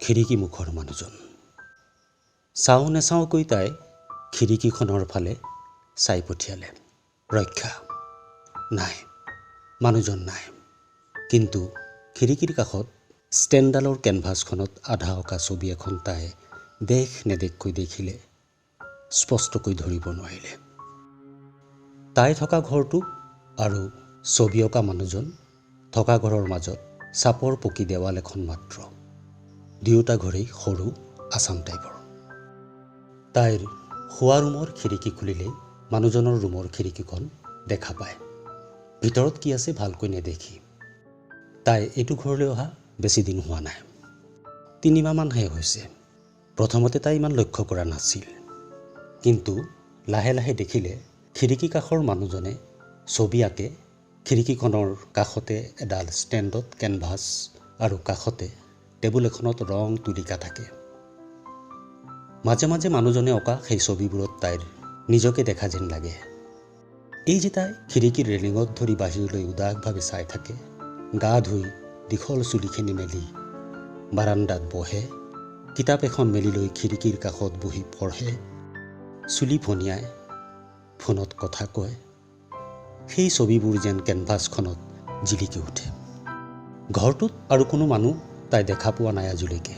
খিৰিকী মুখৰ মানুহজন। চাওঁ নেচাওঁকৈ তাই খিৰিকীখনৰ ফালে চাই পঠিয়ালে। ৰক্ষা নাই, মানুহজন নাই। কিন্তু খিৰিকীৰ কাষত ষ্টেণ্ডডালৰ কেনভাছখনত আধা অঁকা ছবি এখন তাই দেখ নেদেখকৈ দেখিলে, স্পষ্টকৈ ধৰিব নোৱাৰিলে। তাই থকা ঘৰটো আৰু ছবি অঁকা মানুহজন থকা ঘৰৰ মাজত চাপৰ পকী দেৱাল এখন মাত্ৰ। দুয়োটা ঘৰেই সৰু আছাম টাইপৰ। তাইৰ শোৱা ৰুমৰ খিৰিকী খুলিলেই মানুহজনৰ ৰুমৰ খিৰিকীখন দেখা পায়। ভিতৰত কি আছে ভালকৈ নেদেখি। তাই এইটো ঘৰলৈ অহা বেছি দিন হোৱা নাই, 3 মাহমানহে হৈছে। প্ৰথমতে তাই ইমান লক্ষ্য কৰা নাছিল, কিন্তু লাহে লাহে দেখিলে খিৰিকী কাষৰ মানুহজনে ছবি আঁকে। খিৰিকীখনৰ কাষতে এডাল ষ্টেণ্ডত কেনভাছ আৰু কাষতে টেবুল এখনত ৰং তুলিকা থাকে। মাজে মাজে মানুহজনে অঁকা সেই ছবিবোৰত তাইৰ নিজকে দেখা যেন লাগে। এই যে তাই খিৰিকীৰ ৰেলিঙত ধৰি বাহিৰলৈ উদাসভাৱে চাই থাকে, গা ধুই দীঘল চুলিখিনি মেলি বাৰান্দাত বহে, কিতাপ এখন মেলি লৈ খিৰিকীৰ কাষত বহি পঢ়ে, চুলি ফনিয়াই ফোনত কথা কয়। সেই ছবিবোৰ যেন কেনভাছখনত জিলিকি উঠে। ঘৰটোত আৰু কোনো মানুহ তাই দেখা পোৱা নাই আজিলৈকে।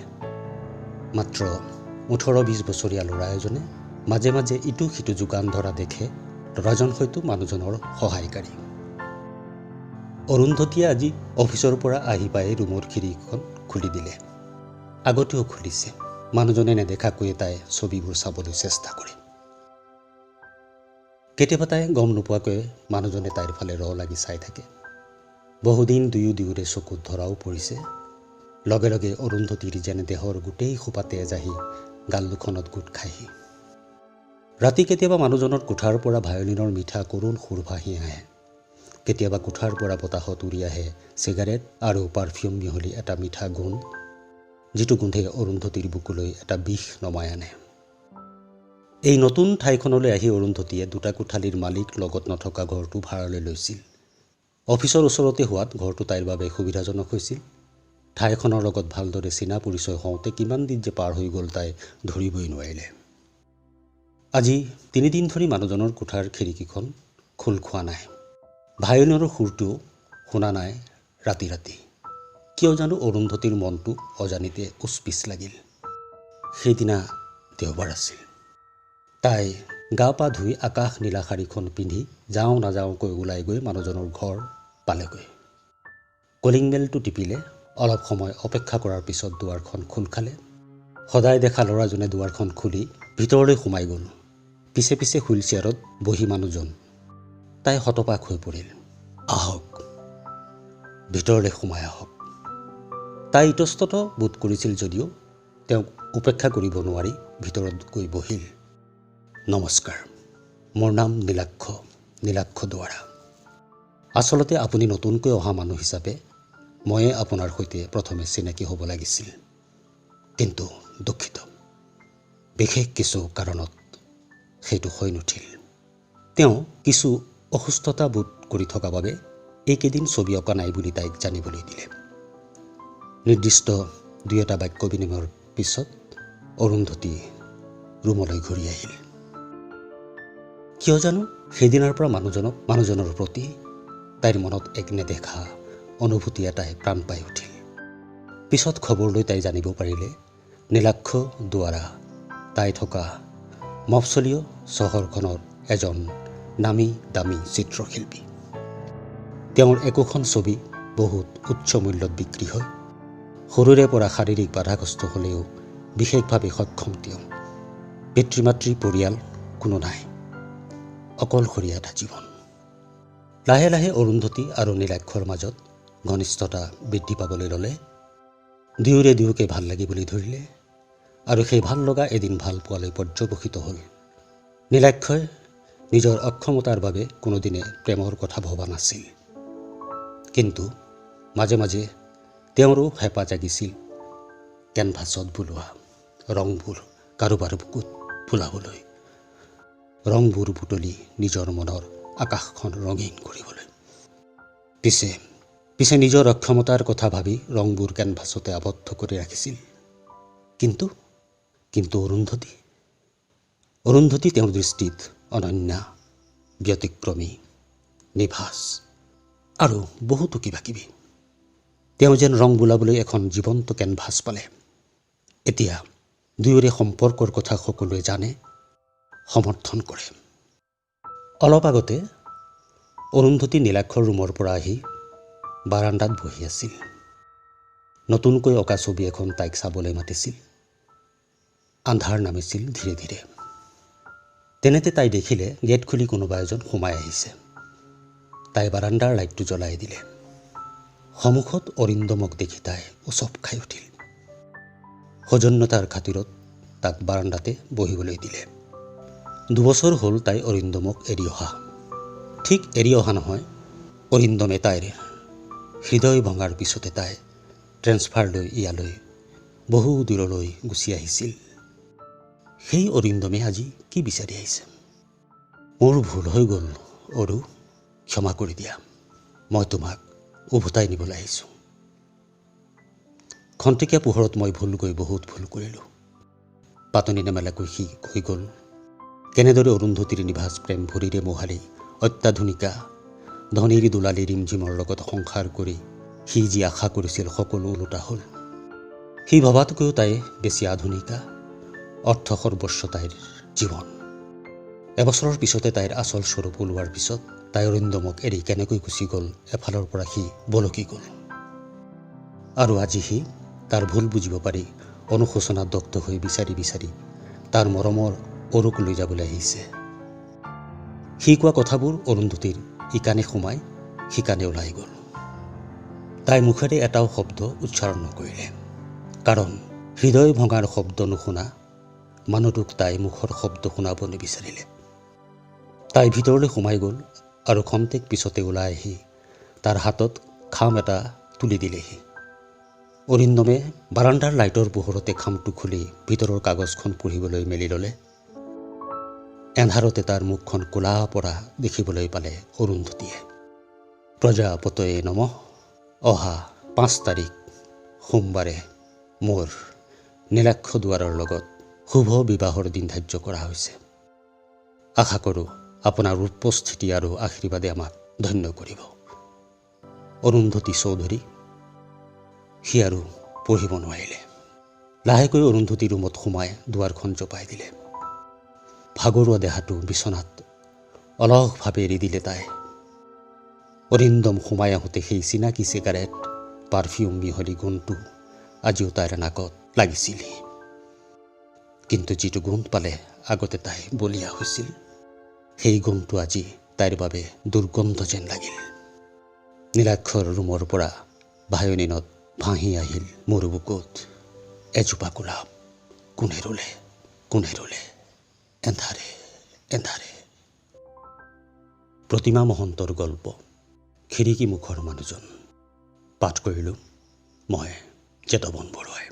মাত্ৰ 18-20 বছৰীয়া ল'ৰা এজনে মাজে মাজে ইটো সিটো যোগান ধৰা দেখে। ল'ৰাজন হয়তো মানুহজনৰ সহায়কাৰী। অৰুন্ধতীয়ে আজি অফিচৰ পৰা আহি পাই ৰুমৰ খিৰিকীখন খুলি দিলে। আগতেও খুলিছে। মানুহজনে নেদেখাকৈয়ে তাই ছবিবোৰ চাবলৈ চেষ্টা কৰে। কেতিয়াবা তাই গম নোপোৱাকৈ মানুহজনে তাইৰ ফালে ৰ লাগি চাই থাকে। বহুদিন দুয়োৰে চকুত ধৰাও পৰিছে। লগে লগে অৰুন্ধতীৰ যেন দেহৰ গোটেই সোপা তেজ আহি গাল দুখনত গোট খায়হি। ৰাতি কেতিয়াবা মানুহজনৰ কোঠাৰ পৰা ভায়লিনৰ মিঠা কৰুণ সুৰ ভাহি আহে। কেতিয়াবা কোঠাৰ পৰা বতাহত উৰি আহে চিগাৰেট আৰু পাৰফিউম মিহলি এটা মিঠা গোন্ধ, যিটো গোন্ধে অৰুন্ধতীৰ বুকুলৈ এটা বিষ নমাই আনে। এই নতুন ঠাইখনলৈ আহি অৰুন্ধতীয়ে 2টা কোঠালিৰ মালিক লগত নথকা ঘৰটো ভাড়ালৈ লৈছিল। অফিচৰ ওচৰতে হোৱাত ঘৰটো তাইৰ বাবে সুবিধাজনক হৈছিল। ঠাইখনৰ লগত ভালদৰে চিনা পৰিচয় হওঁতে কিমান দিন যে পাৰ হৈ গ'ল তাই ধৰিবই নোৱাৰিলে। আজি 3 দিন ধৰি মানুহজনৰ কোঠাৰ খিৰিকীখন খোল খোৱা নাই। ভায়লিনৰ সুৰটো শুনা নাই ৰাতি ৰাতি। কিয় জানো অৰুন্ধতীৰ মনটো অজানিতে উচপিচ লাগিল। সেইদিনা দেওবাৰ আছিল। তাই গা পা ধুই আকাশ নীলা শাৰীখন পিন্ধি যাওঁ নাযাওঁকৈ ওলাই গৈ মানুহজনৰ ঘৰ পালেগৈ। কলিং বেলটো টিপিলে। অলপ সময় অপেক্ষা কৰাৰ পিছত দুৱাৰখন খোল খালে। সদায় দেখা ল'ৰাজনে দুৱাৰখন খুলি ভিতৰলৈ সোমাই গ'ল। পিছে পিছে হুইল চেয়াৰত বহি মানুহজন। তাই হতবাক হৈ পৰিল। আহক, ভিতৰলৈ সোমাই আহক। তাই ইতস্তত বোধ কৰিছিল যদিও তেওঁক উপেক্ষা কৰিব নোৱাৰি ভিতৰত গৈ বহিল। নমস্কাৰ, মোৰ নাম নীলাক্ষ দুৱাৰা। আচলতে আপুনি নতুনকৈ অহা মানুহ হিচাপে ময়ে আপোনাৰ সৈতে প্ৰথমে চিনাকি হ'ব লাগিছিল, কিন্তু দুখিত, বিশেষ কিছু কাৰণত সেইটো হৈ নুঠিল। তেওঁ কিছু অসুস্থতা বোধ কৰি থকা বাবে এইকেইদিন ছবি অঁকা নাই বুলি তাইক জানিবলৈ দিলে। নিৰ্দিষ্ট 2-এটা বাক্য বিনিময়ৰ পিছত অৰুন্ধতী ৰুমলৈ ঘূৰি আহিল। কিয় জানো সেইদিনাৰ পৰা মানুহজনৰ প্ৰতি তাইৰ মনত এক নেদেখা অনুভূতি এটাই প্ৰাণ পাই উঠিল। পিছত খবৰ লৈ তাই জানিব পাৰিলে নীলাক্ষ দুৱাৰা তাই থকা মফচলীয় চহৰখনৰ এজন নামী দামী চিত্ৰশিল্পী। তেওঁৰ একোখন ছবি বহুত উচ্চ মূল্যত বিক্ৰী হয়। সৰুৰে পৰা শাৰীৰিক বাধাগ্ৰস্ত হ'লেও বিশেষভাৱে সক্ষম তেওঁ। পিতৃ মাতৃ পৰিয়াল কোনো নাই, অকলশৰীয়া এটা জীৱন। লাহে লাহে অৰুন্ধতী আৰু নীলাক্ষৰ মাজত ঘনিষ্ঠতা বৃদ্ধি পাবলৈ ল'লে। দুয়োৰে দুয়োকে ভাল লাগিবলৈ ধৰিলে আৰু সেই ভাল লগা এদিন ভাল পোৱালৈ পৰ্যবসিত হ'ল। নীলাক্ষই নিজৰ অক্ষমতাৰ বাবে কোনোদিনে প্ৰেমৰ কথা ভবা নাছিল, কিন্তু মাজে মাজে তেওঁৰো হেঁপাহ জাগিছিল কেনভাছত বোলোৱা ৰংবোৰ কাৰোবাৰ বুকুত ফুলাবলৈ, ৰংবোৰ বুটলি নিজৰ মনৰ আকাশখন ৰঙীন কৰিবলৈ। পিছে নিজৰ অক্ষমতাৰ কথা ভাবি ৰংবোৰ কেনভাছতে আবদ্ধ কৰি ৰাখিছিল। কিন্তু অৰুন্ধতী তেওঁৰ দৃষ্টিত অনন্যা, ব্যতিক্ৰমী, নিভাঁজ আৰু বহুতো কিবা কিবি। তেওঁ যেন ৰং বোলাবলৈ এখন জীৱন্ত কেনভাছ পালে। এতিয়া দুয়োৰে সম্পৰ্কৰ কথা সকলোৱে জানে, সমৰ্থন কৰে। অলপ আগতে অৰুন্ধতী নীলাক্ষৰ ৰুমৰ পৰা আহি বাৰাণ্ডাত বহি আছিল। নতুনকৈ অঁকা ছবি এখন তাইক চাবলৈ মাতিছিল। আন্ধাৰ নামিছিল ধীৰে ধীৰে। তেনেতে তাই দেখিলে গেট খুলি কোনোবা এজন সোমাই আহিছে। তাই বাৰাণ্ডাৰ লাইটটো জ্বলাই দিলে। সন্মুখত অৰিন্দমক দেখি তাই উচপ খাই উঠিল। সৌজন্যতাৰ খাতিৰত তাক বাৰাণ্ডাতে বহিবলৈ দিলে। 2 বছৰ হ'ল তাই অৰিন্দমক এৰি অহা। ঠিক এৰি অহা নহয়, অৰিন্দমে তাইৰ হৃদয় ভঙাৰ পিছতে তাই ট্ৰেন্সফাৰ লৈ ইয়ালৈ বহু দূৰলৈ গুচি আহিছিল। সেই অৰিন্দমে আজি কি বিচাৰি আহিছে? মোৰ ভুল হৈ গ'ল অৰু, ক্ষমা কৰি দিয়া। মই তোমাক উভতাই নিবলৈ আহিছোঁ। খন্তেকীয়া পোহৰত মই বহুত ভুল কৰিলোঁ। পাতনি নেমেলাকৈ সি কৈ গ'ল কেনেদৰে অৰুন্ধতীৰ নিভাঁজ প্ৰেম ভৰিৰে মোহাৰি অত্যাধুনিকা ধনীৰ দুলালী ৰিমঝিমৰ লগত সংসাৰ কৰি সি যি আশা কৰিছিল সকলো ওলোটা হ'ল। সি ভবাতকৈও তাই বেছি আধুনিকা, অৰ্থ সৰ্বস্ব তাইৰ জীৱন। এবছৰৰ পিছতে তাইৰ আচল স্বৰূপ ওলোৱাৰ পিছত তাই অৰিন্দমক এৰি কেনেকৈ গুচি গ'ল এফালৰ পৰা সি বলকি গ'ল। আৰু আজি সি তাৰ ভুল বুজিব পাৰি অনুশোচনাত দগ্ধ হৈ বিচাৰি বিচাৰি তাৰ মৰমৰ অৰুক লৈ যাবলৈ আহিছে। সি কোৱা কথাবোৰ অৰুন্ধতীৰ ইকানে সোমাই সিকানে ওলাই গ'ল। তাই মুখেৰে এটাও শব্দ উচ্চাৰণ নকৰিলে। কাৰণ হৃদয় ভঙাৰ শব্দ নুশুনা মানুহটোক তাই মুখৰ শব্দ শুনাব নিবিচাৰিলে। তাই ভিতৰলৈ সোমাই গ'ল আৰু খন্তেক পিছতে ওলাই আহি তাৰ হাতত খাম এটা তুলি দিলেহি। অৰিন্দমে বাৰাণ্ডাৰ লাইটৰ পোহৰতে খামটো খুলি ভিতৰৰ কাগজখন পঢ়িবলৈ মেলি ল'লে। এন্ধাৰতে তাৰ মুখখন কোলা পৰা দেখিবলৈ পালে অৰুন্ধতীয়ে। প্ৰজাপতয়ে নমঃ। অহা 5 তাৰিখ সোমবাৰে মোৰ নীলাক্ষ দুৱাৰৰ লগত শুভ বিবাহৰ দিন ধাৰ্য কৰা হৈছে। আশা কৰোঁ আপোনাৰ উপস্থিতি আৰু আশীৰ্বাদে আমাক ধন্য কৰিব। অৰুন্ধতী চৌধুৰী। সি আৰু পঢ়িব নোৱাৰিলে। লাহেকৈ অৰুন্ধতী ৰুমত সোমাই দুৱাৰখন জপাই দিলে। ভাগৰুৱা দেহাটো বিচনাত অলসভাৱে এৰি দিলে তাই। অৰিন্দম সোমাই আহোঁতে সেই চিনাকি চিগাৰেট, পাৰফিউম মিহলি গোন্ধটো আজিও তাইৰ নাকত লাগিছিল। কিন্তু যিটো গোন্ধ পালে আগতে তাই বলিয়া হৈছিল, সেই গোন্ধটো আজি তাইৰ বাবে দুৰ্গন্ধ যেন লাগিল। নীলাক্ষৰ ৰুমৰ পৰা ভায়লিনত ভাঁহি আহিল মোৰ বুকুত এজোপা গোলাপ। কোনে ৰুলে এন্ধাৰে এন্ধাৰে। প্ৰতিমা মহন্তৰ গল্প খিৰিকী মুখৰ মানুহজন। পাঠ কৰিলোঁ মই জেতৱন বৰুৱাই।